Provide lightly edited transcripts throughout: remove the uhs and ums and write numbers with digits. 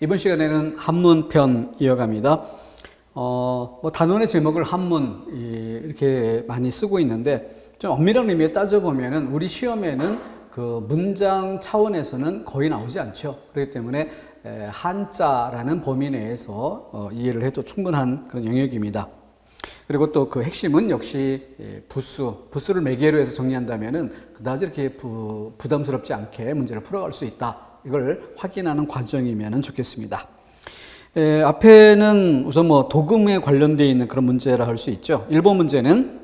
이번 시간에는 한문편 이어갑니다. 단원의 제목을 한문 이렇게 많이 쓰고 있는데 좀 엄밀한 의미에 따져보면은 우리 시험에는 그 문장 차원에서는 거의 나오지 않죠. 그렇기 때문에 한자라는 범위 내에서 이해를 해도 충분한 그런 영역입니다. 그리고 또 그 핵심은 역시 부수를 매개로 해서 정리한다면은 그다지 이렇게 부담스럽지 않게 문제를 풀어갈 수 있다. 이걸 확인하는 과정이면 좋겠습니다. 앞에는 우선 도금에 관련되어 있는 그런 문제라 할 수 있죠. 1번 문제는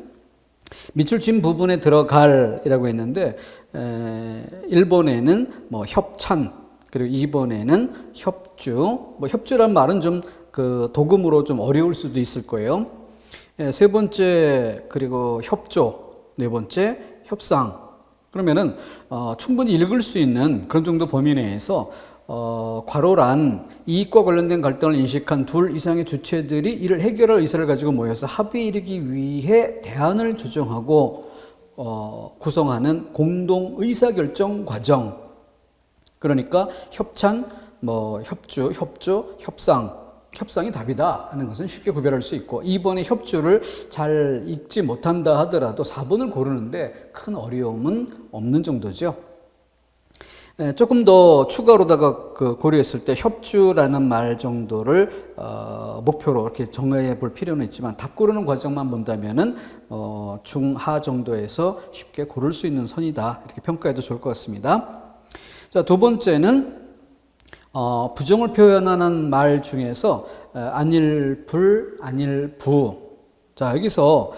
밑줄 친 부분에 들어갈이라고 했는데 1번에는 협찬, 그리고 2번에는 협주. 협주란 말은 좀 그 도금으로 좀 어려울 수도 있을 거예요. 세 번째, 그리고 협조, 네 번째, 협상. 그러면은 충분히 읽을 수 있는 그런 정도 범위 내에서 괄호란 이익과 관련된 갈등을 인식한 둘 이상의 주체들이 이를 해결할 의사를 가지고 모여서 합의에 이르기 위해 대안을 조정하고 구성하는 공동 의사결정 과정. 그러니까 협찬, 협주, 협조, 협상이 답이다 하는 것은 쉽게 구별할 수 있고, 2번의 협주를 잘 읽지 못한다 하더라도 4번을 고르는데 큰 어려움은 없는 정도죠. 조금 더 추가로다가 고려했을 때 협주라는 말 정도를 목표로 이렇게 정해 볼 필요는 있지만, 답 고르는 과정만 본다면은 중하 정도에서 쉽게 고를 수 있는 선이다, 이렇게 평가해도 좋을 것 같습니다. 자, 두 번째는 부정을 표현하는 말 중에서 안일불, 안일부. 자, 여기서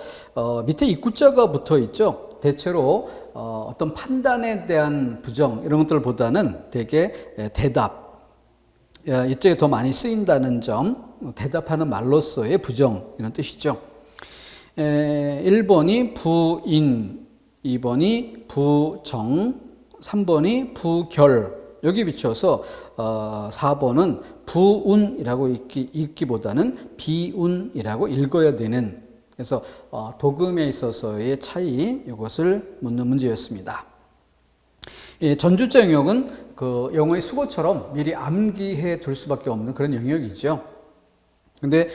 밑에 입구자가 붙어 있죠. 대체로 어떤 판단에 대한 부정 이런 것들보다는 대개 대답, 이쪽에 더 많이 쓰인다는 점, 대답하는 말로서의 부정 이런 뜻이죠. 1번이 부인, 2번이 부정, 3번이 부결. 여기 비춰서 4번은 부운이라고 읽기보다는 비운이라고 읽어야 되는, 그래서 도금에 있어서의 차이, 이것을 묻는 문제였습니다. 전주자 영역은 그 영어의 수거처럼 미리 암기해 둘 수밖에 없는 그런 영역이죠. 근데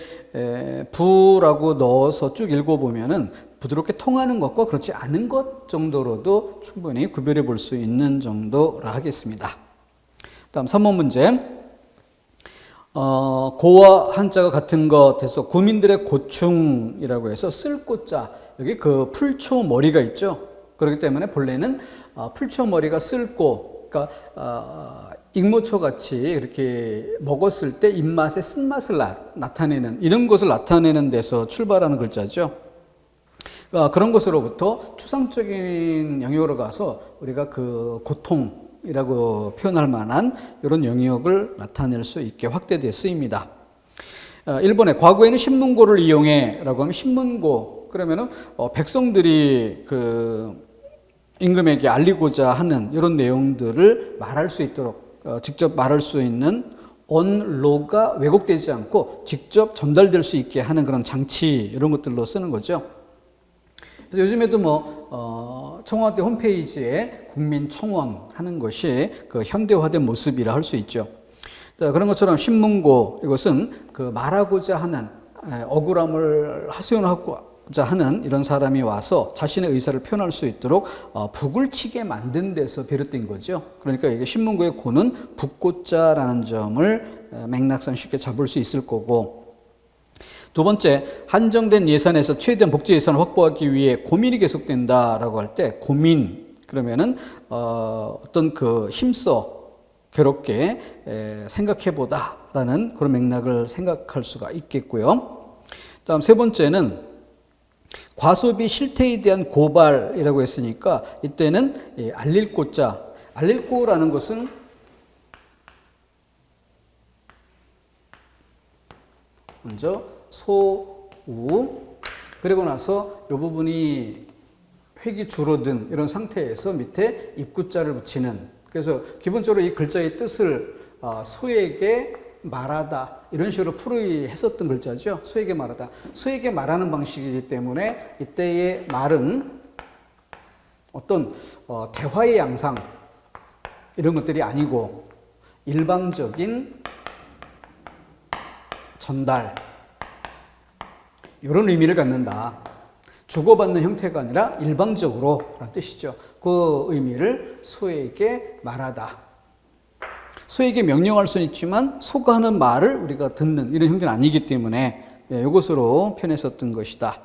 부라고 넣어서 쭉 읽어보면은 부드럽게 통하는 것과 그렇지 않은 것 정도로도 충분히 구별해 볼 수 있는 정도라 하겠습니다. 다음 3번 문제. 고와 한자가 같은 것에서 구민들의 고충이라고 해서 쓸 고자, 여기 그 풀초 머리가 있죠. 그렇기 때문에 본래는 풀초 머리가 쓸고, 그러니까 익모초 같이 이렇게 먹었을 때 입맛의 쓴맛을 나타내는, 이런 것을 나타내는 데서 출발하는 글자죠. 그런 것으로부터 추상적인 영역으로 가서 우리가 그 고통이라고 표현할 만한 이런 영역을 나타낼 수 있게 확대되어 쓰입니다. 1번에 과거에는 신문고를 이용해 라고 하면, 신문고 그러면은 백성들이 그 임금에게 알리고자 하는 이런 내용들을 말할 수 있도록 직접 말할 수 있는 언로가 왜곡되지 않고 직접 전달될 수 있게 하는 그런 장치, 이런 것들로 쓰는 거죠. 그래서 요즘에도 청와대 홈페이지에 국민청원 하는 것이 그 현대화된 모습이라 할 수 있죠. 자, 그런 것처럼 신문고, 이것은 그 말하고자 하는, 억울함을 하소연하고자 하는 이런 사람이 와서 자신의 의사를 표현할 수 있도록 북을 치게 만든 데서 비롯된 거죠. 그러니까 이게 신문고의 고는 북고자라는 점을 맥락상 쉽게 잡을 수 있을 거고, 두 번째, 한정된 예산에서 최대한 복지 예산을 확보하기 위해 고민이 계속된다라고 할 때, 고민 그러면은 어떤 그 힘써 괴롭게 생각해보다라는 그런 맥락을 생각할 수가 있겠고요. 다음 세 번째는 과소비 실태에 대한 고발이라고 했으니까, 이때는 알릴고자, 알릴고라는 것은 먼저 소우, 그리고 나서 이 부분이 획이 줄어든 이런 상태에서 밑에 입구자를 붙이는, 그래서 기본적으로 이 글자의 뜻을 소에게 말하다 이런 식으로 풀이했었던 글자죠. 소에게 말하다, 소에게 말하는 방식이기 때문에 이때의 말은 어떤 대화의 양상 이런 것들이 아니고 일방적인 전달 이런 의미를 갖는다. 주고받는 형태가 아니라 일방적으로 라는 뜻이죠. 그 의미를 소에게 말하다. 소에게 명령할 수는 있지만 소가 하는 말을 우리가 듣는 이런 형태는 아니기 때문에 이것으로 표현했었던 것이다.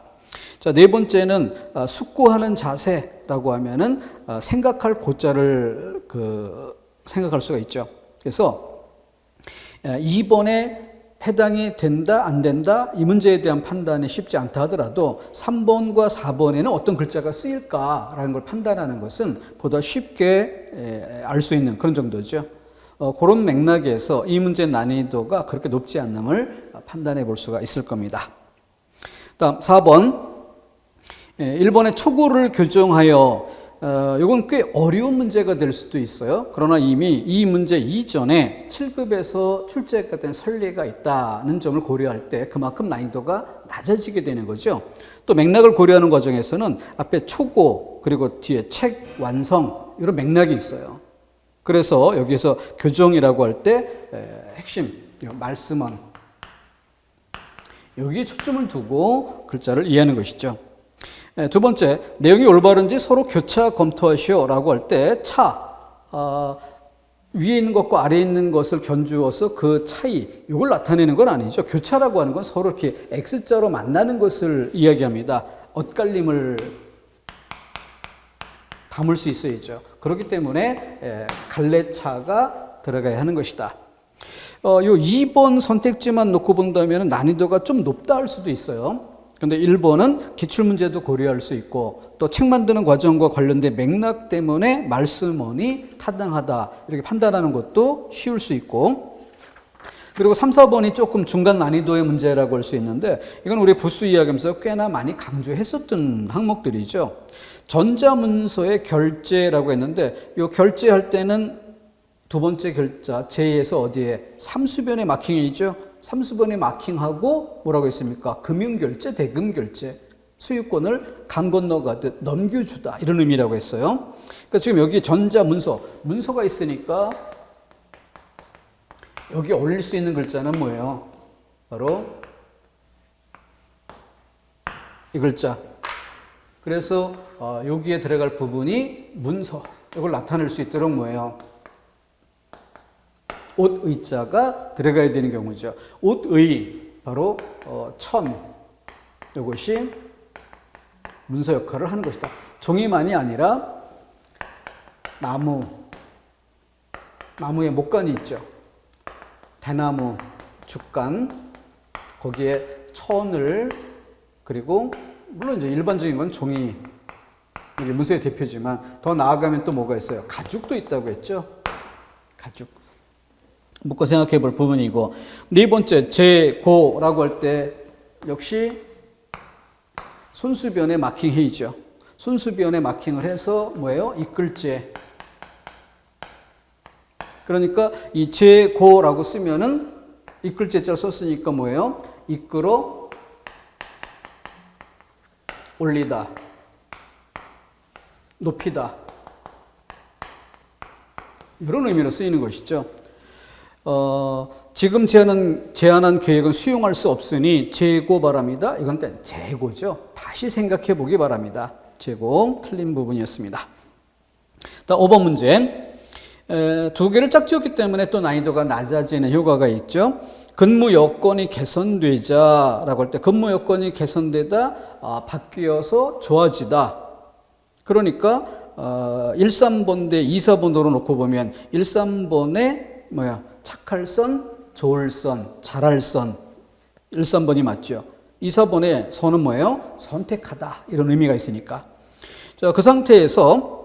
자, 네 번째는 숙고하는 자세라고 하면은 생각할 고자를 생각할 수가 있죠. 그래서 2번에 해당이 된다, 안 된다, 이 문제에 대한 판단이 쉽지 않다 하더라도 3번과 4번에는 어떤 글자가 쓰일까라는 걸 판단하는 것은 보다 쉽게 알 수 있는 그런 정도죠. 그런 맥락에서 이 문제의 난이도가 그렇게 높지 않음을 판단해 볼 수가 있을 겁니다. 다음 4번. 1번의 초고를 교정하여 이건 꽤 어려운 문제가 될 수도 있어요. 그러나 이미 이 문제 이전에 7급에서 출제가 된 선례가 있다는 점을 고려할 때 그만큼 난이도가 낮아지게 되는 거죠. 또 맥락을 고려하는 과정에서는 앞에 초고 그리고 뒤에 책 완성 이런 맥락이 있어요. 그래서 여기서 교정이라고 할 때 핵심 말씀은 여기에 초점을 두고 글자를 이해하는 것이죠. 두 번째, 내용이 올바른지 서로 교차 검토하시오라고 할 때 위에 있는 것과 아래에 있는 것을 견주어서 그 차이, 이걸 나타내는 건 아니죠. 교차라고 하는 건 서로 이렇게 X자로 만나는 것을 이야기합니다. 엇갈림을 담을 수 있어야죠. 그렇기 때문에 갈래차가 들어가야 하는 것이다. 요 2번 선택지만 놓고 본다면 난이도가 좀 높다 할 수도 있어요. 그런데 1번은 기출문제도 고려할 수 있고 또 책 만드는 과정과 관련된 맥락 때문에 말씀원이 타당하다 이렇게 판단하는 것도 쉬울 수 있고 그리고 3, 4번이 조금 중간 난이도의 문제라고 할 수 있는데 이건 우리 부수 이야기하면서 꽤나 많이 강조했었던 항목들이죠. 전자문서의 결제라고 했는데 이 결제할 때는 두 번째 글자 제에서 어디에 삼수변의 마킹이죠. 삼수변의 마킹하고 뭐라고 했습니까? 금융결제, 대금결제, 소유권을 강 건너가듯 넘겨주다 이런 의미라고 했어요. 그러니까 지금 여기 문서가 있으니까 여기 올릴 수 있는 글자는 뭐예요? 바로 이 글자. 그래서 여기에 들어갈 부분이 문서, 이걸 나타낼 수 있도록 뭐예요? 옷의자가 들어가야 되는 경우죠. 옷의 바로 천 이것이 문서 역할을 하는 것이다. 종이만이 아니라 나무의 목간이 있죠. 대나무, 죽간 거기에 천을 그리고 물론 이제 일반적인 건 종이 이게 문서의 대표지만 더 나아가면 또 뭐가 있어요? 가죽도 있다고 했죠. 가죽. 묶어 생각해 볼 부분이고 네 번째 제고라고 할 때 역시 손수변에 마킹해이죠. 손수변에 마킹을 해서 뭐예요? 이끌제. 그러니까 이 제고라고 쓰면은 이끌제자를 썼으니까 뭐예요? 이끌어 올리다, 높이다 이런 의미로 쓰이는 것이죠. 지금 제안한 계획은 수용할 수 없으니 재고 바랍니다. 이건 재고죠. 다시 생각해 보기 바랍니다. 재고 틀린 부분이었습니다. 다음 5번 문제. 두 개를 짝지었기 때문에 또 난이도가 낮아지는 효과가 있죠. 근무 여건이 개선되자라고 할 때 근무 여건이 개선되다 바뀌어서 좋아지다. 그러니까 1, 3번 대 2, 4번으로 놓고 보면 1, 3번에 착할 선, 좋을 선, 잘할 선 1, 3번이 맞죠. 2, 4번의 선은 뭐예요? 선택하다 이런 의미가 있으니까. 자, 그 상태에서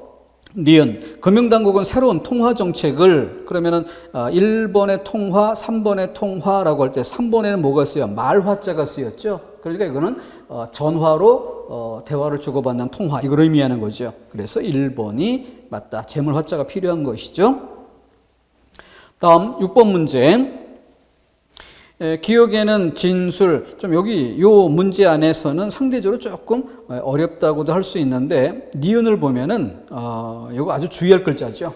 니은 금융당국은 새로운 통화 정책을 그러면은 1번의 통화, 3번의 통화라고 할 때 3번에는 뭐가 쓰여? 말화자가 쓰였죠. 그러니까 이거는 전화로 대화를 주고받는 통화 이걸 의미하는 거죠. 그래서 1번이 맞다. 재물 화자가 필요한 것이죠. 다음 6번 문제. 기억에는 진술, 좀 여기 요 문제 안에서는 상대적으로 조금 어렵다고도 할 수 있는데 니은을 보면은 이거 아주 주의할 글자죠.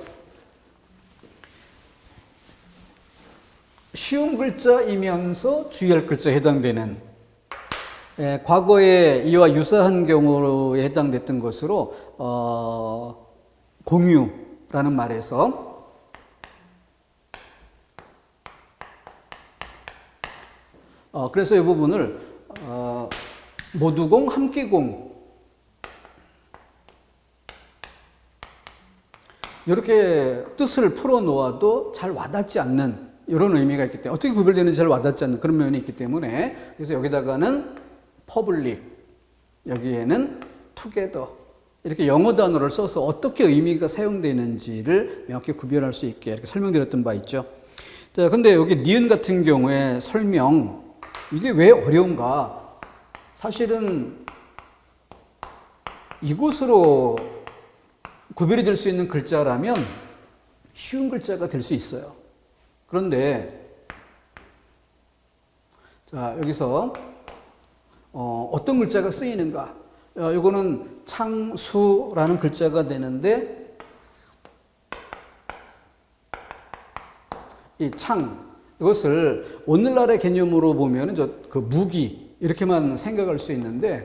쉬운 글자이면서 주의할 글자에 해당되는 과거에 이와 유사한 경우에 해당됐던 것으로 공유라는 말에서 그래서 이 부분을 모두공, 함께공 이렇게 뜻을 풀어놓아도 잘 와닿지 않는 이런 의미가 있기 때문에 어떻게 구별되는지 잘 와닿지 않는 그런 면이 있기 때문에 그래서 여기다가는 퍼블릭, 여기에는 투게더 이렇게 영어 단어를 써서 어떻게 의미가 사용되는지를 명확히 구별할 수 있게 이렇게 설명드렸던 바 있죠. 자, 근데 여기 니은 같은 경우에 설명 이게 왜 어려운가? 사실은 이곳으로 구별이 될 수 있는 글자라면 쉬운 글자가 될 수 있어요. 그런데 자, 여기서 어떤 글자가 쓰이는가? 이거는 창수라는 글자가 되는데 이 창, 이것을 오늘날의 개념으로 보면 그 무기 이렇게만 생각할 수 있는데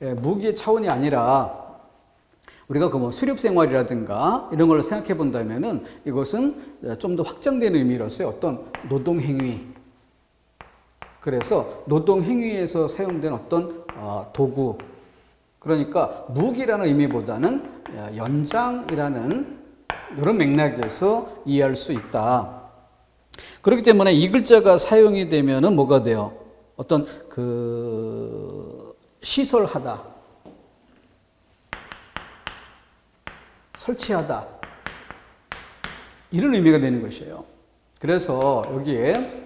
무기의 차원이 아니라 우리가 그 뭐 수렵 생활이라든가 이런 걸 생각해 본다면은 이것은 좀 더 확장된 의미로서의 어떤 노동 행위. 그래서 노동 행위에서 사용된 어떤 도구. 그러니까 무기라는 의미보다는 연장이라는 이런 맥락에서 이해할 수 있다. 그렇기 때문에 이 글자가 사용이 되면은 뭐가 돼요? 어떤 시설하다, 설치하다 이런 의미가 되는 것이에요. 그래서 여기에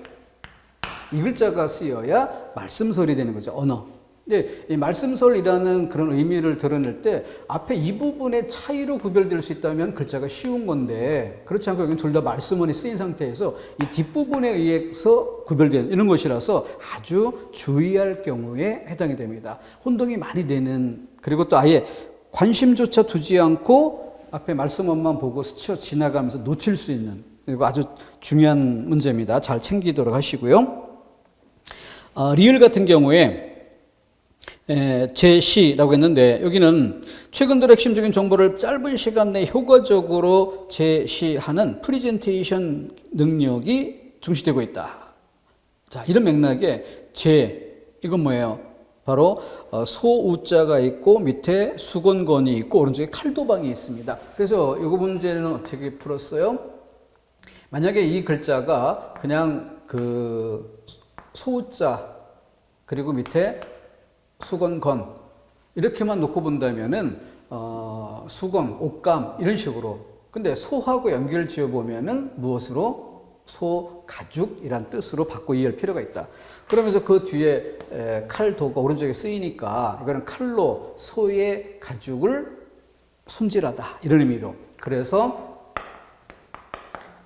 이 글자가 쓰여야 말씀설이 되는 거죠. 언어. 근데 이 말씀설이라는 그런 의미를 드러낼 때 앞에 이 부분의 차이로 구별될 수 있다면 글자가 쉬운 건데 그렇지 않고 여기는 둘 다 말씀원이 쓰인 상태에서 이 뒷부분에 의해서 구별되는 이런 것이라서 아주 주의할 경우에 해당이 됩니다. 혼동이 많이 되는 그리고 또 아예 관심조차 두지 않고 앞에 말씀원만 보고 스쳐 지나가면서 놓칠 수 있는 그리고 아주 중요한 문제입니다. 잘 챙기도록 하시고요. 리을 같은 경우에 제시라고 했는데 여기는 최근 들어 핵심적인 정보를 짧은 시간 내에 효과적으로 제시하는 프리젠테이션 능력이 중시되고 있다. 자, 이런 맥락에 이건 뭐예요? 바로 소우자가 있고 밑에 수건건이 있고 오른쪽에 칼도방이 있습니다. 그래서 이 문제는 어떻게 풀었어요? 만약에 이 글자가 그냥 소우자 그리고 밑에 수건건 이렇게만 놓고 본다면은 수건, 옷감 이런 식으로 근데 소하고 연결 지어 보면은 무엇으로? 소가죽이란 뜻으로 바꿔 이해할 필요가 있다. 그러면서 그 뒤에 칼도가 오른쪽에 쓰이니까 이거는 칼로 소의 가죽을 손질하다 이런 의미로 그래서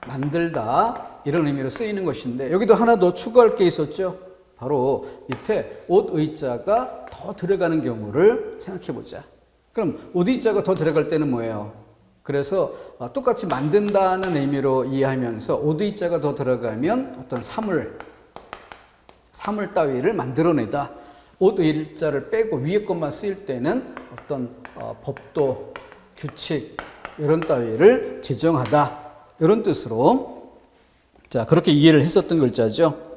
만들다 이런 의미로 쓰이는 것인데 여기도 하나 더 추가할 게 있었죠. 바로 밑에 옷의자가 더 들어가는 경우를 생각해 보자. 그럼 옷의자가 더 들어갈 때는 뭐예요? 그래서 똑같이 만든다는 의미로 이해하면서 옷의자가 더 들어가면 어떤 사물 따위를 만들어내다. 옷의자를 빼고 위에 것만 쓰일 때는 어떤 법도, 규칙 이런 따위를 제정하다. 이런 뜻으로 자 그렇게 이해를 했었던 글자죠.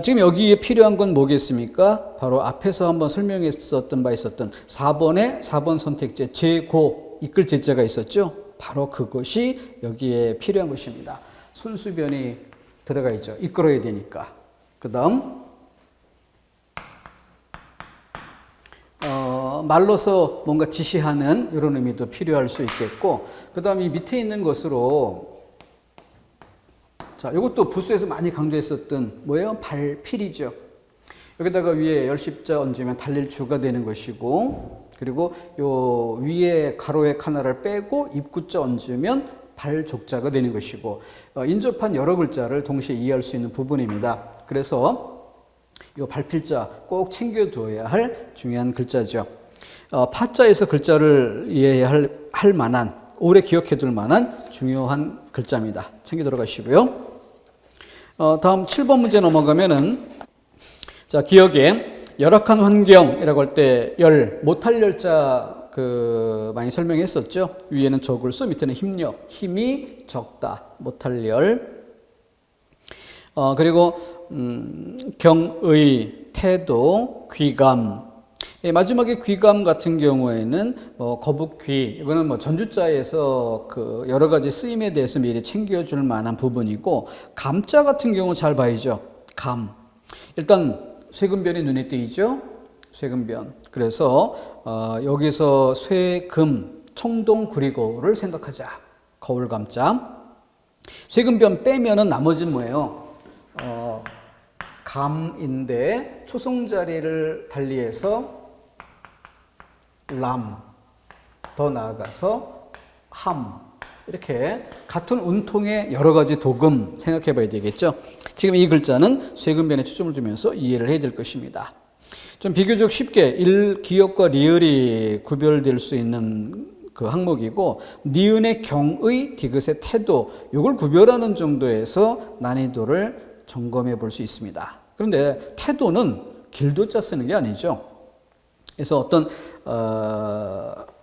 지금 여기에 필요한 건 뭐겠습니까? 바로 앞에서 한번 설명했었던 바 있었던 4번 선택제 제고 이끌 제자가 있었죠. 바로 그것이 여기에 필요한 것입니다. 손수변이 들어가 있죠. 이끌어야 되니까. 그 다음 말로서 뭔가 지시하는 이런 의미도 필요할 수 있겠고 그 다음 이 밑에 있는 것으로 자, 이것도 부수에서 많이 강조했었던 뭐예요? 발필이죠. 여기다가 위에 열십자 얹으면 달릴 주가 되는 것이고 그리고 요 위에 가로획 하나를 빼고 입구자 얹으면 발족자가 되는 것이고 인접한 여러 글자를 동시에 이해할 수 있는 부분입니다. 그래서 요 발필자 꼭 챙겨둬야 할 중요한 글자죠. 파자에서 글자를 이해할 만한 오래 기억해둘 만한 중요한 글자입니다. 챙겨 들어가시고요. 다음 7번 문제 넘어가면은, 자, 기억에 열악한 환경이라고 할 때 못할 열자 많이 설명했었죠. 위에는 적을수, 밑에는 힘력, 힘이 적다, 못할 열. 그리고 경의, 태도, 귀감. 마지막에 귀감 같은 경우에는 거북귀, 이거는 전주자에서 여러 가지 쓰임에 대해서 미리 챙겨줄 만한 부분이고, 감자 같은 경우 잘 봐야죠. 감. 일단 쇠금변이 눈에 띄죠. 쇠금변. 그래서 여기서 쇠금, 청동구리고를 생각하자. 거울감자. 쇠금변 빼면은 나머지는 뭐예요? 감인데 초성자리를 달리해서 람, 더 나아가서 함, 이렇게 같은 운통의 여러 가지 도금 생각해 봐야 되겠죠. 지금 이 글자는 쇠금변에 초점을 두면서 이해를 해야 될 것입니다. 좀 비교적 쉽게 기역과 리을이 구별될 수 있는 항목이고, 니은의 경의, 디귿의 태도, 이걸 구별하는 정도에서 난이도를 점검해 볼 수 있습니다. 그런데 태도는 길도자 쓰는 게 아니죠. 그래서 어떤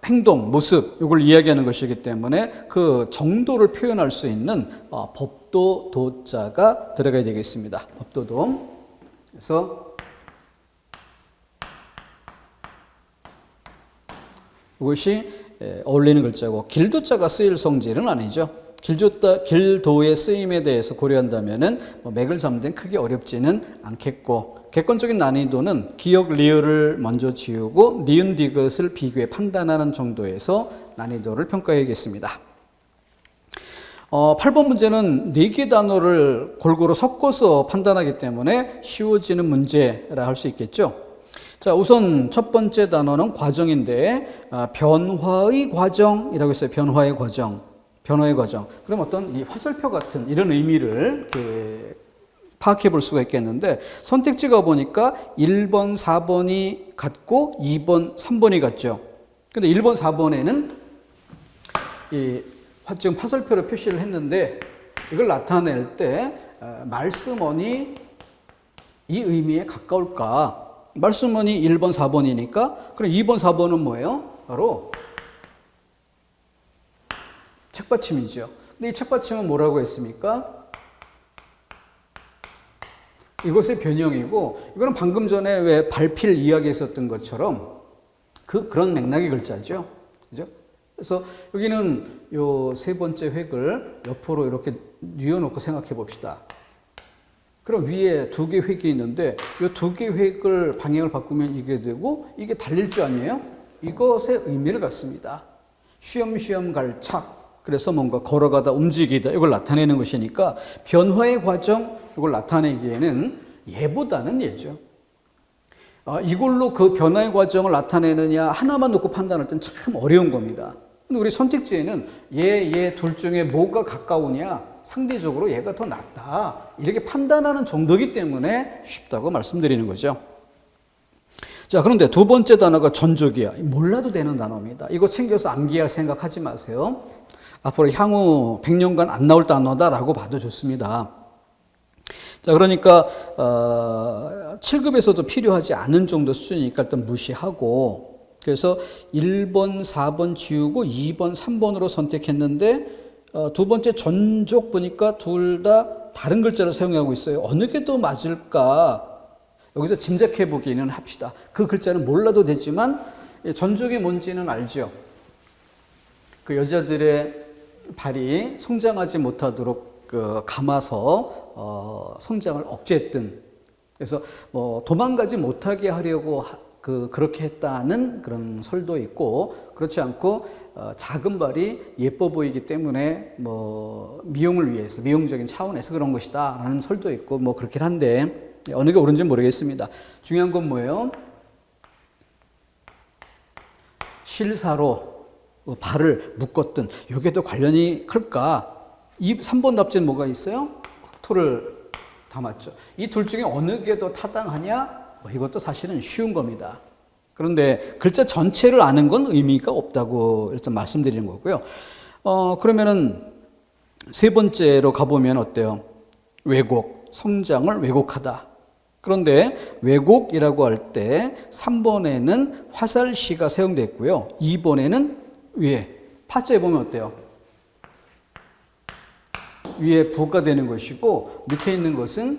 행동, 모습, 이걸 이야기하는 것이기 때문에 그 정도를 표현할 수 있는 법도, 도자가 들어가야 되겠습니다. 법도도. 그래서 이것이 어울리는 글자고, 길도자가 쓰일 성질은 아니죠. 길도의 쓰임에 대해서 고려한다면은 맥을 잡는 데는 크게 어렵지는 않겠고, 객관적인 난이도는 기역, 리을을 먼저 지우고 니은, 디귿을 비교해 판단하는 정도에서 난이도를 평가해야겠습니다. 8번 문제는 4개 단어를 골고루 섞어서 판단하기 때문에 쉬워지는 문제라 할 수 있겠죠. 자, 우선 첫 번째 단어는 과정인데, 변화의 과정이라고 했어요. 변화의 과정. 변화의 과정. 그럼 어떤 이 화살표 같은 이런 의미를 이렇게 파악해 볼 수가 있겠는데, 선택지가 보니까 1번, 4번이 같고 2번, 3번이 같죠. 근데 1번, 4번에는 지금 화살표로 표시를 했는데, 이걸 나타낼 때 말씀원이 이 의미에 가까울까? 말씀원이 1번, 4번이니까, 그럼 2번, 4번은 뭐예요? 바로 책받침이죠. 근데 이 책받침은 뭐라고 했습니까? 이것의 변형이고, 이거는 방금 전에 왜 발필 이야기했었던 것처럼 그런 맥락의 글자죠. 그죠? 그래서 여기는 요 세 번째 획을 옆으로 이렇게 뉘어놓고 생각해 봅시다. 그럼 위에 2개 획이 있는데, 이 2개 획을 방향을 바꾸면 이게 되고, 이게 달릴 줄 아니에요? 이것의 의미를 갖습니다. 쉬엄쉬엄 갈 착. 그래서 뭔가 걸어가다 움직이다, 이걸 나타내는 것이니까, 변화의 과정, 이걸 나타내기에는 예보다는 예죠. 이걸로 그 변화의 과정을 나타내느냐 하나만 놓고 판단할 땐 참 어려운 겁니다. 근데 우리 선택지에는 얘 둘 중에 뭐가 가까우냐, 상대적으로 얘가 더 낫다, 이렇게 판단하는 정도이기 때문에 쉽다고 말씀드리는 거죠. 자, 그런데 두 번째 단어가 전족이야. 몰라도 되는 단어입니다. 이거 챙겨서 암기할 생각하지 마세요. 앞으로 향후 100년간 안 나올 단어다라고 봐도 좋습니다. 자, 그러니까 7급에서도 필요하지 않은 정도 수준이니까 일단 무시하고, 그래서 1번, 4번 지우고 2번, 3번으로 선택했는데, 두 번째 전족 보니까 둘 다 다른 글자를 사용하고 있어요. 어느 게 더 맞을까? 여기서 짐작해 보기는 합시다. 그 글자는 몰라도 되지만 전족이 뭔지는 알죠. 그 여자들의 발이 성장하지 못하도록 감아서 성장을 억제했던, 그래서 도망가지 못하게 하려고 그렇게 했다는 그런 설도 있고, 그렇지 않고 작은 발이 예뻐 보이기 때문에 미용을 위해서, 미용적인 차원에서 그런 것이다 라는 설도 있고, 그렇긴 한데 어느 게 옳은지는 모르겠습니다. 중요한 건 뭐예요? 실사로 발을 묶었던, 이게 더 관련이 클까? 3번 답지는 뭐가 있어요? 흑토를 담았죠. 이 둘 중에 어느 게 더 타당하냐? 이것도 사실은 쉬운 겁니다. 그런데 글자 전체를 아는 건 의미가 없다고 일단 말씀드리는 거고요. 그러면은 세 번째로 가보면 어때요? 왜곡. 성장을 왜곡하다. 그런데 왜곡이라고 할 때 3번에는 화살시가 사용되어 있고요. 2번에는 위에 파자에 보면 어때요? 위에 부가 되는 것이고 밑에 있는 것은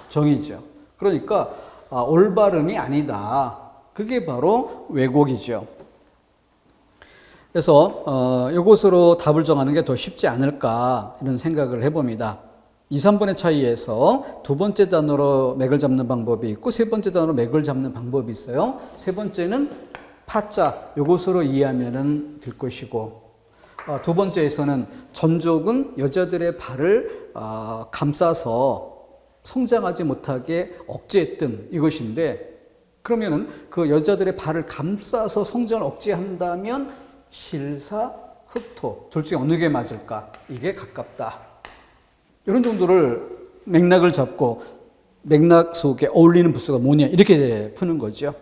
정이죠. 그러니까 올바름이 아니다. 그게 바로 왜곡이죠. 그래서 이것으로 답을 정하는 게 더 쉽지 않을까 이런 생각을 해봅니다. 2, 3번의 차이에서 두 번째 단어로 맥을 잡는 방법이 있고 세 번째 단어로 맥을 잡는 방법이 있어요. 세 번째는 파자, 이것으로 이해하면 될 것이고 두 번째에서는 전족은 여자들의 발을 감싸서 성장하지 못하게 억제했던 이것인데 그러면은 그 여자들의 발을 감싸서 성장을 억제한다면 실사, 흑토 둘 중에 어느 게 맞을까? 이게 가깝다. 이런 정도를 맥락을 잡고 맥락 속에 어울리는 부수가 뭐냐 이렇게 푸는 거죠.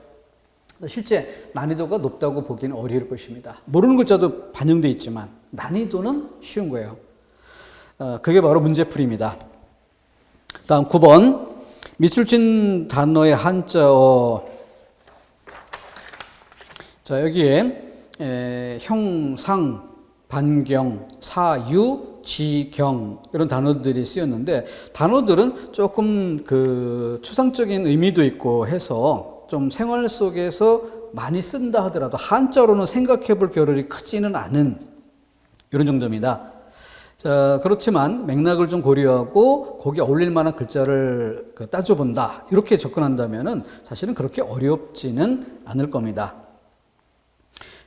실제 난이도가 높다고 보기는 어려울 것입니다. 모르는 글자도 반영되어 있지만 난이도는 쉬운 거예요. 그게 바로 문제풀이입니다. 다음 9번 밑줄 단어의 한자어. 자, 여기에 형상, 반경, 사유, 지경 이런 단어들이 쓰였는데 단어들은 조금 그 추상적인 의미도 있고 해서 좀 생활 속에서 많이 쓴다 하더라도 한자로는 생각해 볼 겨를이 크지는 않은 이런 정도입니다. 자, 그렇지만 맥락을 좀 고려하고 거기에 어울릴 만한 글자를 따져본다. 이렇게 접근한다면은 사실은 그렇게 어렵지는 않을 겁니다.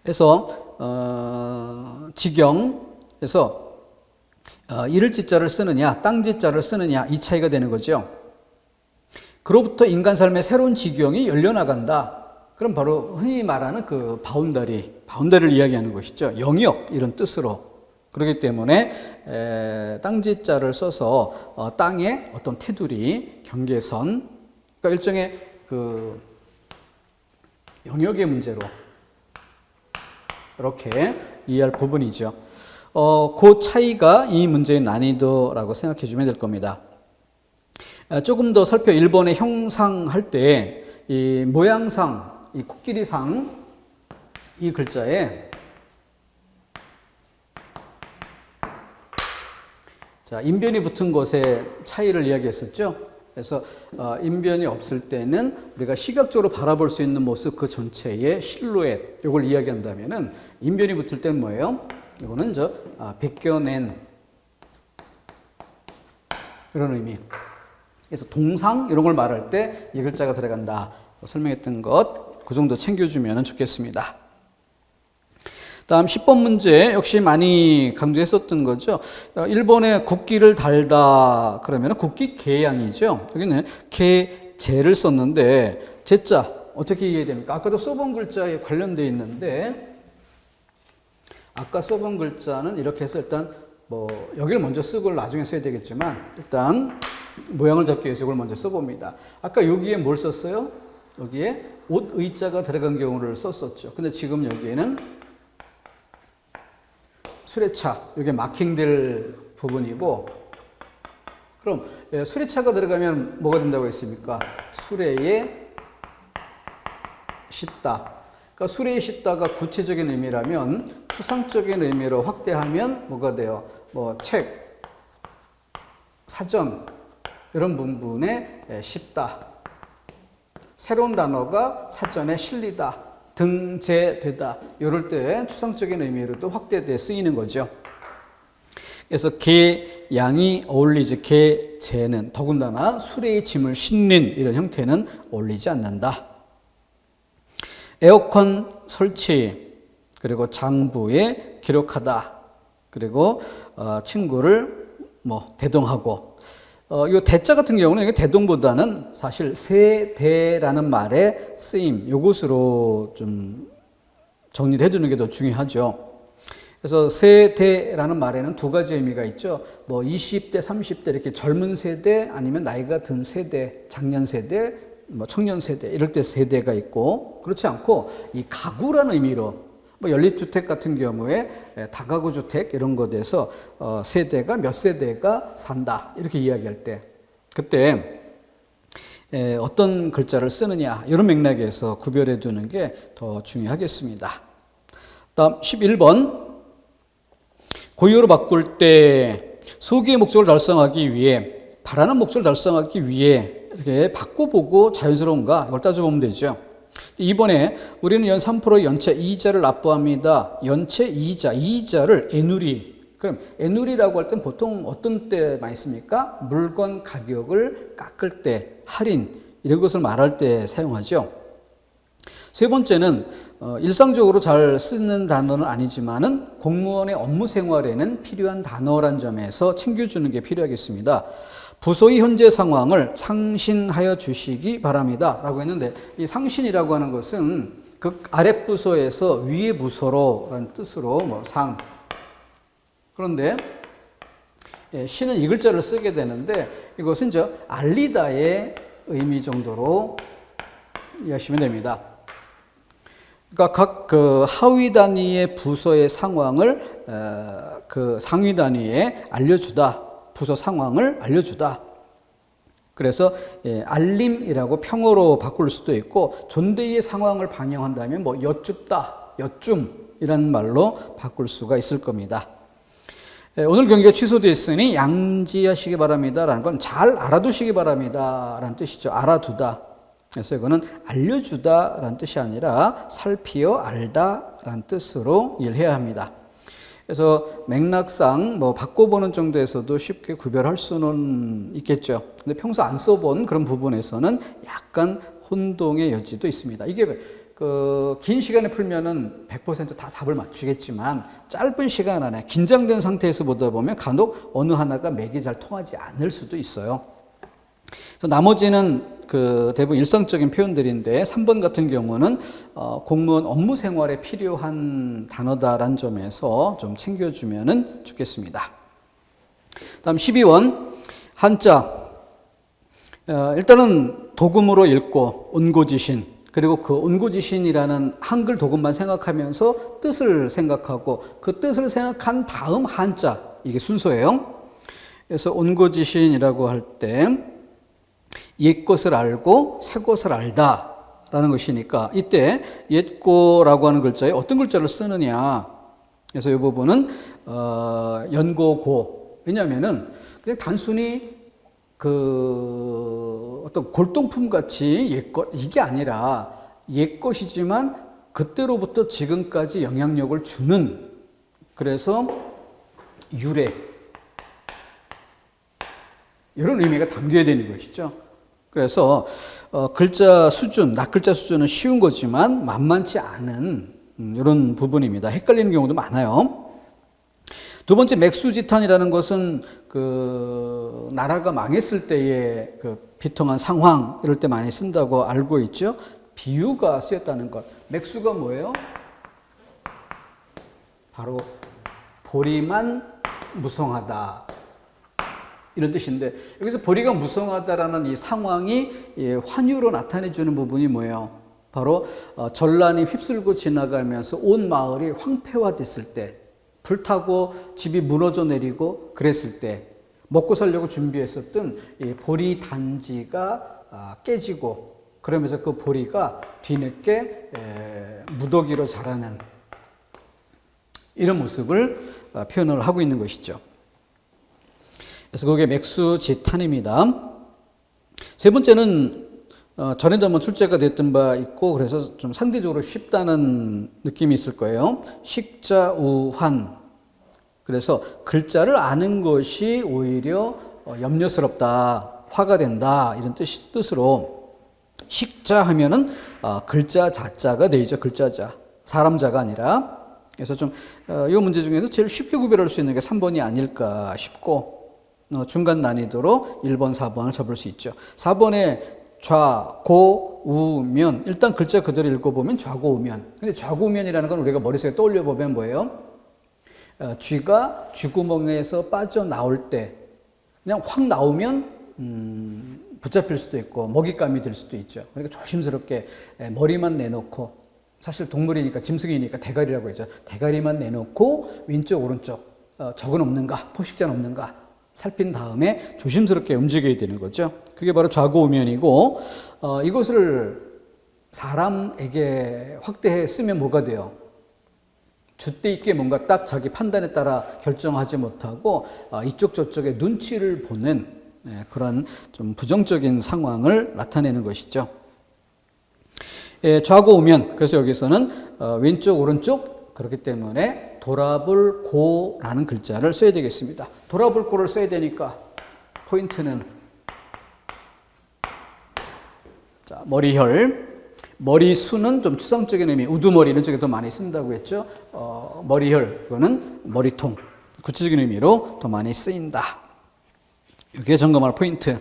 그래서 지경에서 이를지자를 쓰느냐, 땅지자를 쓰느냐 이 차이가 되는 거죠. 그로부터 인간 삶의 새로운 지경이 열려나간다. 그럼 바로 흔히 말하는 그 바운더리를 이야기하는 것이죠. 영역 이런 뜻으로. 그렇기 때문에 땅지자를 써서 땅의 어떤 테두리, 경계선, 그러니까 일종의 그 영역의 문제로 이렇게 이해할 부분이죠. 그 차이가 이 문제의 난이도라고 생각해 주면 될 겁니다. 조금 더 살펴 1번의 형상할 때 이 모양상, 이 코끼리상 이 글자에 자, 인변이 붙은 것의 차이를 이야기했었죠. 그래서 인변이 없을 때는 우리가 시각적으로 바라볼 수 있는 모습 그 전체의 실루엣 이걸 이야기한다면은 인변이 붙을 때는 뭐예요? 이거는 벗겨낸 이런 의미. 그래서 동상 이런 걸 말할 때 이 글자가 들어간다. 설명했던 것 그 정도 챙겨주면 좋겠습니다. 다음 10번 문제 역시 많이 강조했었던 거죠. 1번에 국기를 달다 그러면 국기 개양이죠. 여기는 개재를 썼는데 제자 어떻게 이해됩니까? 아까도 써본 글자에 관련되어 있는데 아까 써본 글자는 이렇게 해서 일단 여기를 먼저 쓰고 나중에 써야 되겠지만 일단 모양을 잡기 위해서 이걸 먼저 써봅니다. 아까 여기에 뭘 썼어요? 여기에 옷 의자가 들어간 경우를 썼었죠. 근데 지금 여기에는 수레차, 이게 마킹될 부분이고, 그럼 수레차가 들어가면 뭐가 된다고 했습니까? 수레에 싣다. 그러니까 수레에 싣다가 구체적인 의미라면 추상적인 의미로 확대하면 뭐가 돼요? 책, 사전 이런 부분에 싣다. 새로운 단어가 사전에 실리다. 등재되다. 이럴 때 추상적인 의미로도 확대돼 쓰이는 거죠. 그래서 개, 양이 어울리지 개, 재는 더군다나 수레의 짐을 싣는 이런 형태는 어울리지 않는다. 에어컨 설치 그리고 장부에 기록하다. 그리고 친구를 대동하고 이 대자 같은 경우는 이게 대동보다는 사실 세대라는 말의 쓰임, 요것으로 좀 정리를 해두는 게 더 중요하죠. 그래서 세대라는 말에는 두 가지 의미가 있죠. 20대, 30대 이렇게 젊은 세대 아니면 나이가 든 세대, 장년 세대, 청년 세대 이럴 때 세대가 있고 그렇지 않고 이 가구라는 의미로 뭐 연립주택 같은 경우에 다가구 주택 이런 것에서 세대가 몇 세대가 산다 이렇게 이야기할 때 그때 어떤 글자를 쓰느냐 이런 맥락에서 구별해 두는 게 더 중요하겠습니다. 다음 11번 고유어로 바꿀 때 소기의 목적을 달성하기 위해 바라는 목적을 달성하기 위해 이렇게 바꿔보고 자연스러운가 이걸 따져보면 되죠. 이번에 우리는 연 3%의 연체 이자를 납부합니다. 연체 이자, 이자를 애누리. 그럼 애누리라고 할 땐 보통 어떤 때 많이 씁니까? 물건 가격을 깎을 때, 할인 이런 것을 말할 때 사용하죠. 세 번째는 일상적으로 잘 쓰는 단어는 아니지만은 공무원의 업무 생활에는 필요한 단어란 점에서 챙겨주는 게 필요하겠습니다. 부서의 현재 상황을 상신하여 주시기 바랍니다. 라고 했는데 이 상신이라고 하는 것은 그 아랫 부서에서 위의 부서로 라는 뜻으로 뭐 상. 그런데 신은 이 글자를 쓰게 되는데 이것은 저 알리다의 의미 정도로 이해하시면 됩니다. 그러니까 각 그 하위 단위의 부서의 상황을 그 상위 단위에 알려주다. 부서 상황을 알려주다. 그래서 알림이라고 평어로 바꿀 수도 있고 존대의 상황을 반영한다면 뭐 여쭙다, 여쭌이라는 말로 바꿀 수가 있을 겁니다. 오늘 경기가 취소됐으니 양지하시기 바랍니다라는 건 잘 알아두시기 바랍니다라는 뜻이죠. 알아두다. 그래서 이거는 알려주다라는 뜻이 아니라 살피어 알다라는 뜻으로 이해해야 합니다. 그래서 맥락상 뭐 바꿔보는 정도에서도 쉽게 구별할 수는 있겠죠. 근데 평소 안 써본 그런 부분에서는 약간 혼동의 여지도 있습니다. 이게 긴 시간에 풀면은 100% 다 답을 맞추겠지만 짧은 시간 안에 긴장된 상태에서 보다 보면 간혹 어느 하나가 맥이 잘 통하지 않을 수도 있어요. 그래서 나머지는 대부분 일상적인 표현들인데 3번 같은 경우는 공무원 업무 생활에 필요한 단어다라는 점에서 좀 챙겨주면 좋겠습니다. 다음 12번 한자. 일단은 도금으로 읽고 온고지신 그리고 그 온고지신이라는 한글 도금만 생각하면서 뜻을 생각하고 그 뜻을 생각한 다음 한자 이게 순서예요. 그래서 온고지신이라고 할 때 옛 것을 알고 새 것을 알다 라는 것이니까 이때 옛고라고 하는 글자에 어떤 글자를 쓰느냐. 그래서 이 부분은 연고고. 왜냐하면은 그냥 단순히 어떤 골동품 같이 옛것 이게 아니라 옛것이지만 그때로부터 지금까지 영향력을 주는 그래서 유래 이런 의미가 담겨야 되는 것이죠. 그래서 글자 수준, 낱글자 수준은 쉬운 거지만 만만치 않은 이런 부분입니다. 헷갈리는 경우도 많아요. 두 번째 맥수지탄이라는 것은 나라가 망했을 때의 비통한 상황 이럴 때 많이 쓴다고 알고 있죠. 비유가 쓰였다는 것. 맥수가 뭐예요? 바로 보리만 무성하다. 이런 뜻인데 여기서 보리가 무성하다라는 이 상황이 환유로 나타내주는 부분이 뭐예요? 바로 전란이 휩쓸고 지나가면서 온 마을이 황폐화됐을 때 불타고 집이 무너져 내리고 그랬을 때 먹고 살려고 준비했었던 이 보리 단지가 깨지고 그러면서 그 보리가 뒤늦게 무더기로 자라는 이런 모습을 표현을 하고 있는 것이죠. 그래서 그게 맥수지탄입니다. 세 번째는 전에도 한번 출제가 됐던 바 있고 그래서 좀 상대적으로 쉽다는 느낌이 있을 거예요. 식자우환. 그래서 글자를 아는 것이 오히려 염려스럽다, 화가 된다 이런 뜻으로 식자 하면은 글자 자자가 되죠. 글자자. 사람자가 아니라. 그래서 좀 이 문제 중에서 제일 쉽게 구별할 수 있는 게 3번이 아닐까 싶고 중간 난이도로 1번, 4번을 접을 수 있죠. 4번에 좌, 고, 우, 면. 일단 글자 그대로 읽어보면 좌고우면. 근데 좌고우면이라는 건 우리가 머릿속에 떠올려보면 뭐예요? 쥐가 쥐구멍에서 빠져나올 때 그냥 확 나오면 붙잡힐 수도 있고 먹잇감이 될 수도 있죠. 그러니까 조심스럽게 머리만 내놓고 사실 동물이니까 짐승이니까 대가리라고 했죠. 대가리만 내놓고 왼쪽 오른쪽 적은 없는가 포식자는 없는가 살핀 다음에 조심스럽게 움직여야 되는 거죠. 그게 바로 좌고우면이고 이것을 사람에게 확대해 쓰면 뭐가 돼요? 줏대 있게 뭔가 딱 자기 판단에 따라 결정하지 못하고 이쪽 저쪽에 눈치를 보는 그런 좀 부정적인 상황을 나타내는 것이죠. 좌고우면, 그래서 여기서는 왼쪽 오른쪽, 그렇기 때문에 돌아볼 고라는 글자를 써야 되겠습니다. 돌아볼 고를 써야 되니까 포인트는 자, 머리혈, 머리수는 좀 추상적인 의미, 우두머리 이런 쪽에 더 많이 쓴다고 했죠. 머리혈, 그거는 머리통, 구체적인 의미로 더 많이 쓰인다. 이게 점검할 포인트.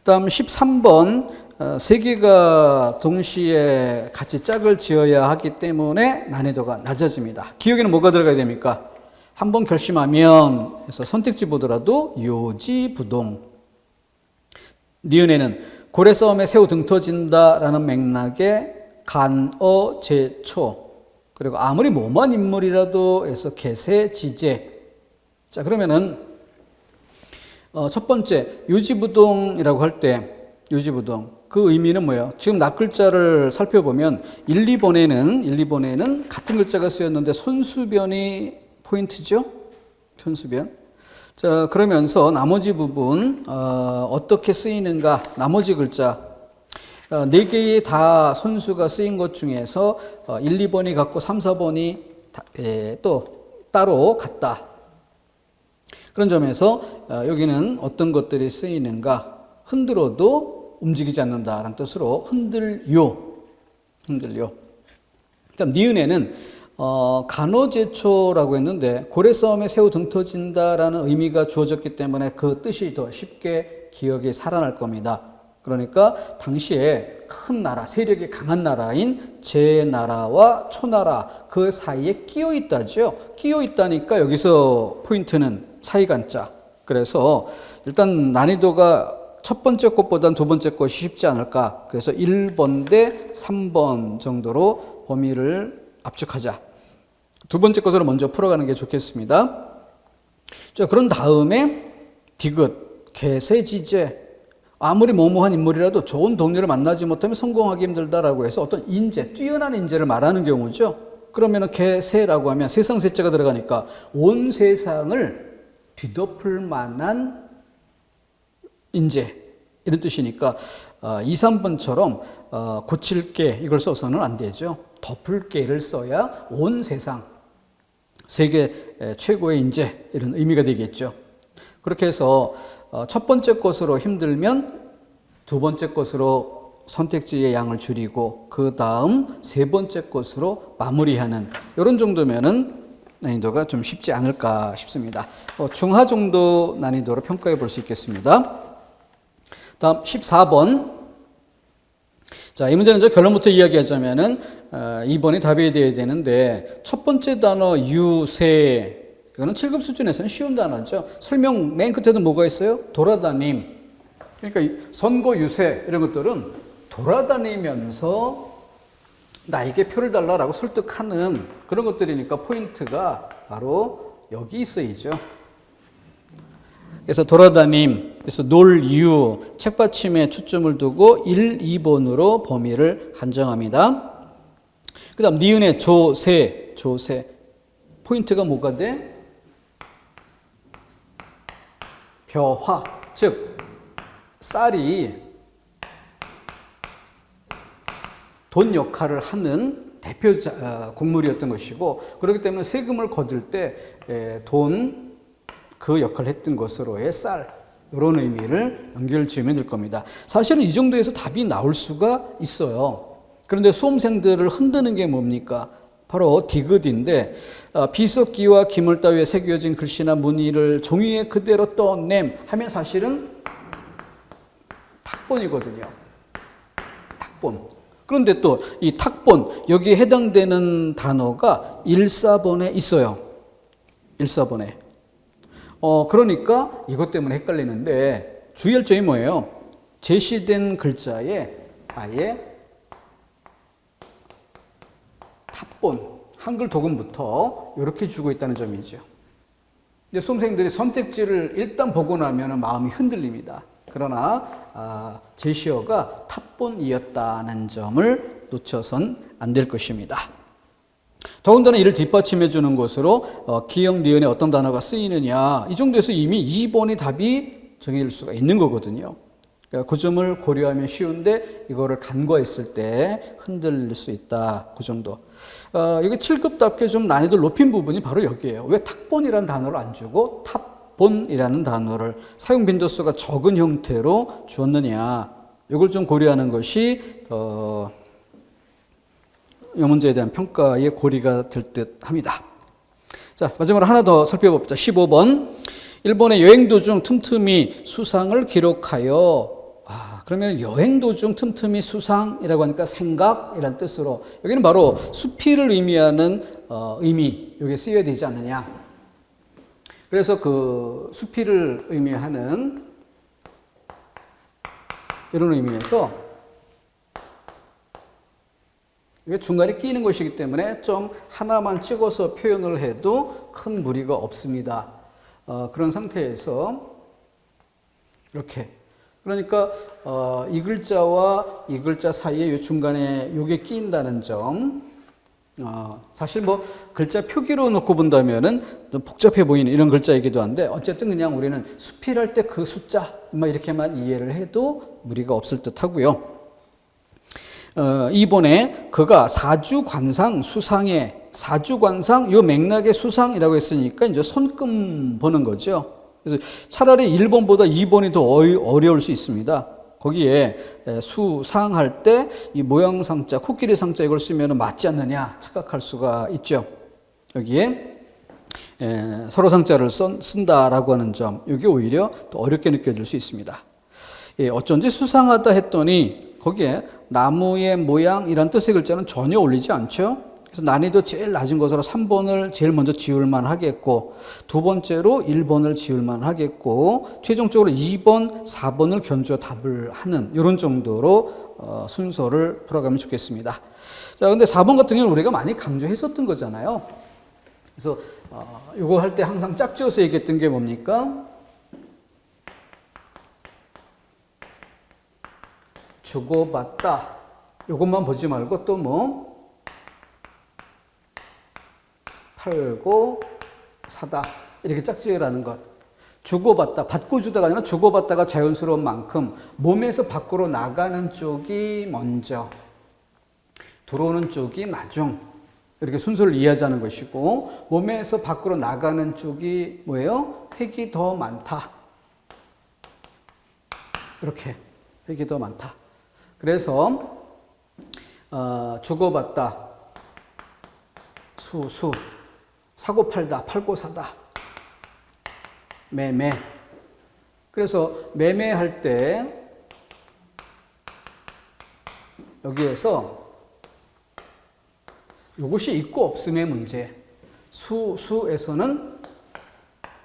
다음 13번, 세 개가 동시에 같이 짝을 지어야 하기 때문에 난이도가 낮아집니다. 기억에는 뭐가 들어가야 됩니까? 한번 결심하면 해서 선택지 보더라도 요지부동. 니은에는 고래 싸움에 새우 등 터진다라는 맥락에 간어제초, 그리고 아무리 모만 인물이라도 해서 개세지제. 자, 그러면은 첫 번째 요지부동이라고 할 때 요지부동 그 의미는 뭐예요? 지금 낱글자를 살펴보면 1, 2번에는 같은 글자가 쓰였는데 손수변이 포인트죠. 손수변. 자, 그러면서 나머지 부분 어떻게 쓰이는가? 나머지 글자 4개의 다 손수가 쓰인 것 중에서 1, 2번이 같고 3, 4번이 또 따로 같다. 그런 점에서 여기는 어떤 것들이 쓰이는가? 흔들어도 움직이지 않는다라는 뜻으로 흔들요. 그다음 니은에는 간어제초라고 했는데 고래 싸움에 새우 등 터진다라는 의미가 주어졌기 때문에 그 뜻이 더 쉽게 기억에 살아날 겁니다. 그러니까 당시에 큰 나라, 세력이 강한 나라인 제나라와 초나라 그 사이에 끼어 있다죠. 끼어 있다니까 여기서 포인트는 사이간자. 그래서 일단 난이도가 첫 번째 것보다는 두 번째 것이 쉽지 않을까. 그래서 1번 대 3번 정도로 범위를 압축하자. 두 번째 것으로 먼저 풀어가는 게 좋겠습니다. 자, 그런 다음에 디귿, 개세지제. 아무리 모모한 인물이라도 좋은 동료를 만나지 못하면 성공하기 힘들다라고 해서 어떤 인재, 뛰어난 인재를 말하는 경우죠. 그러면은 개세라고 하면 세상 세자가 들어가니까 온 세상을 뒤덮을 만한 인재 이런 뜻이니까 2, 3번처럼 고칠 게 이걸 써서는 안 되죠. 덮을 게를 써야 온 세상 세계 최고의 인재 이런 의미가 되겠죠. 그렇게 해서 첫 번째 것으로 힘들면 두 번째 것으로 선택지의 양을 줄이고 그 다음 세 번째 것으로 마무리하는 이런 정도면은 난이도가 좀 쉽지 않을까 싶습니다. 중하 정도 난이도로 평가해 볼 수 있겠습니다. 다음 14번. 자, 이 문제는 이제 결론부터 이야기하자면은 2번이 답이 되어야 되는데 첫 번째 단어 유세. 이거는 7급 수준에서는 쉬운 단어죠. 설명 맨 끝에도 뭐가 있어요? 돌아다님. 그러니까 선거 유세 이런 것들은 돌아다니면서 나에게 표를 달라라고 설득하는 그런 것들이니까 포인트가 바로 여기 쓰이죠. 그래서 돌아다님, 그래서 놀유, 책받침에 초점을 두고 1, 2번으로 범위를 한정합니다. 그 다음 니은의 조세. 포인트가 뭐가 돼? 벼화, 즉 쌀이 돈 역할을 하는 대표 곡물이었던 것이고 그렇기 때문에 세금을 거둘 때 돈 그 역할을 했던 것으로의 쌀 이런 의미를 연결 지으면 될 겁니다. 사실은 이 정도에서 답이 나올 수가 있어요. 그런데 수험생들을 흔드는 게 뭡니까? 바로 디귿인데 비석기와 기물 따위에 새겨진 글씨나 무늬를 종이에 그대로 떠냄 하면 사실은 탁본이거든요. 탁본. 그런데 또 이 탁본 여기에 해당되는 단어가 1사번에 있어요. 1사번에. 그러니까 이것 때문에 헷갈리는데 주의할 점이 뭐예요? 제시된 글자에 아예 탑본, 한글 도금부터 이렇게 주고 있다는 점이죠. 이제 수험생들이 선택지를 일단 보고 나면 마음이 흔들립니다. 그러나 제시어가 탑본이었다는 점을 놓쳐선 안 될 것입니다. 더군다나 이를 뒷받침해 주는 것으로 기역, 니은에 어떤 단어가 쓰이느냐, 이 정도에서 이미 2번의 답이 정해질 수가 있는 거거든요. 그러니까 그 점을 고려하면 쉬운데 이거를 간과했을 때 흔들릴 수 있다. 그 정도. 이게 7급답게 좀 난이도를 높인 부분이 바로 여기에요. 왜 탁본이라는 단어를 안 주고 탑본이라는 단어를 사용 빈도수가 적은 형태로 주었느냐. 이걸 좀 고려하는 것이 이 문제에 대한 평가의 고리가 될 듯 합니다. 자, 마지막으로 하나 더 살펴봅시다. 15번. 일본의 여행 도중 틈틈이 수상을 기록하여, 그러면 여행 도중 틈틈이 수상이라고 하니까 생각이라는 뜻으로, 여기는 바로 수필을 의미하는 의미, 여기에 쓰여야 되지 않느냐. 그래서 그 수필을 의미하는 이런 의미에서 이게 중간에 끼는 것이기 때문에 좀 하나만 찍어서 표현을 해도 큰 무리가 없습니다. 그런 상태에서 이렇게, 그러니까 이 글자와 이 글자 사이에 이 중간에 이게 끼인다는 점, 사실 뭐 글자 표기로 놓고 본다면은 좀 복잡해 보이는 이런 글자이기도 한데, 어쨌든 그냥 우리는 수필할 때 그 숫자 이렇게만 이해를 해도 무리가 없을 듯 하고요. 2번에 그가 사주관상 수상에, 사주관상 요 맥락의 수상이라고 했으니까 이제 손금 보는 거죠. 그래서 차라리 1번보다 2번이 더 어려울 수 있습니다. 거기에 수상할 때 이 모양상자, 코끼리 상자 이걸 쓰면 맞지 않느냐 착각할 수가 있죠. 여기에 서로상자를 쓴다라고 하는 점, 이게 오히려 더 어렵게 느껴질 수 있습니다. 어쩐지 수상하다 했더니 거기에 나무의 모양이란 뜻의 글자는 전혀 어울리지 않죠. 그래서 난이도 제일 낮은 것으로 3번을 제일 먼저 지울만 하겠고, 두 번째로 1번을 지울만 하겠고, 최종적으로 2번, 4번을 견주어 답을 하는 이런 정도로 순서를 풀어가면 좋겠습니다. 자, 근데 4번 같은 경우는 우리가 많이 강조했었던 거잖아요. 그래서 이거 할 때 항상 짝지어서 얘기했던 게 뭡니까? 주고받다. 이것만 보지 말고 또 뭐 팔고 사다 이렇게 짝지으라는 것. 주고받다, 받고 주다가 아니라 주고받다가 자연스러운 만큼 몸에서 밖으로 나가는 쪽이 먼저, 들어오는 쪽이 나중, 이렇게 순서를 이해하자는 것이고, 몸에서 밖으로 나가는 쪽이 뭐예요? 획이 더 많다. 이렇게 획이 더 많다. 그래서 주고받다, 수수, 사고 팔다, 팔고 사다, 매매. 그래서 매매할 때 여기에서 이것이 있고 없음의 문제, 수에서는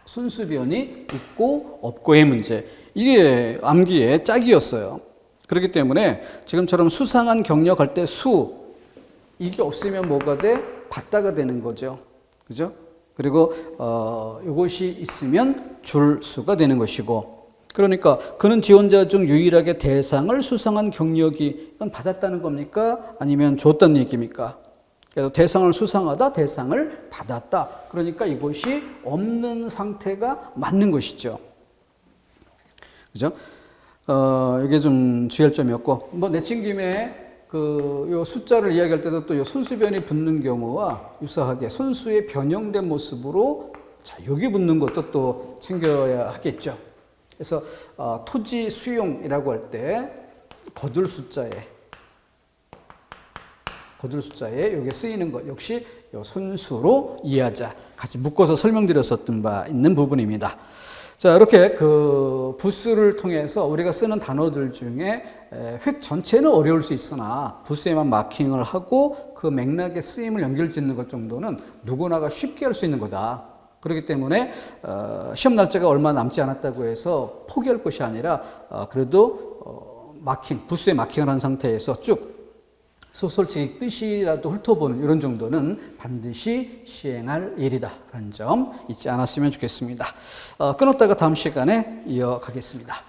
순수변이 있고 없고의 문제, 이게 암기의 짝이었어요. 그렇기 때문에 지금처럼 수상한 경력할 때 이게 없으면 뭐가 돼? 받다가 되는 거죠. 그죠? 그리고 이것이 있으면 줄수가 되는 것이고, 그러니까 그는 지원자 중 유일하게 대상을 수상한 경력이, 이건 받았다는 겁니까? 아니면 줬다는 얘기입니까? 그래서 대상을 수상하다, 대상을 받았다. 그러니까 이것이 없는 상태가 맞는 것이죠. 그죠? 이게 좀 주의할 점이었고, 뭐 내친 김에 요 숫자를 이야기할 때도 또 요 손수변이 붙는 경우와 유사하게 손수의 변형된 모습으로 자, 여기 붙는 것도 또 챙겨야 하겠죠. 그래서 토지 수용이라고 할 때 거둘 숫자에 여기 쓰이는 것 역시 요 손수로 이해하자. 같이 묶어서 설명드렸었던 바 있는 부분입니다. 자, 이렇게 그 부수를 통해서 우리가 쓰는 단어들 중에 획 전체는 어려울 수 있으나 부수에만 마킹을 하고 그 맥락의 쓰임을 연결짓는 것 정도는 누구나가 쉽게 할 수 있는 거다. 그렇기 때문에 시험 날짜가 얼마 남지 않았다고 해서 포기할 것이 아니라 그래도 부수에 마킹을 한 상태에서 쭉 솔직히 뜻이라도 훑어보는 이런 정도는 반드시 시행할 일이다 라는 점 잊지 않았으면 좋겠습니다. 끊었다가 다음 시간에 이어가겠습니다.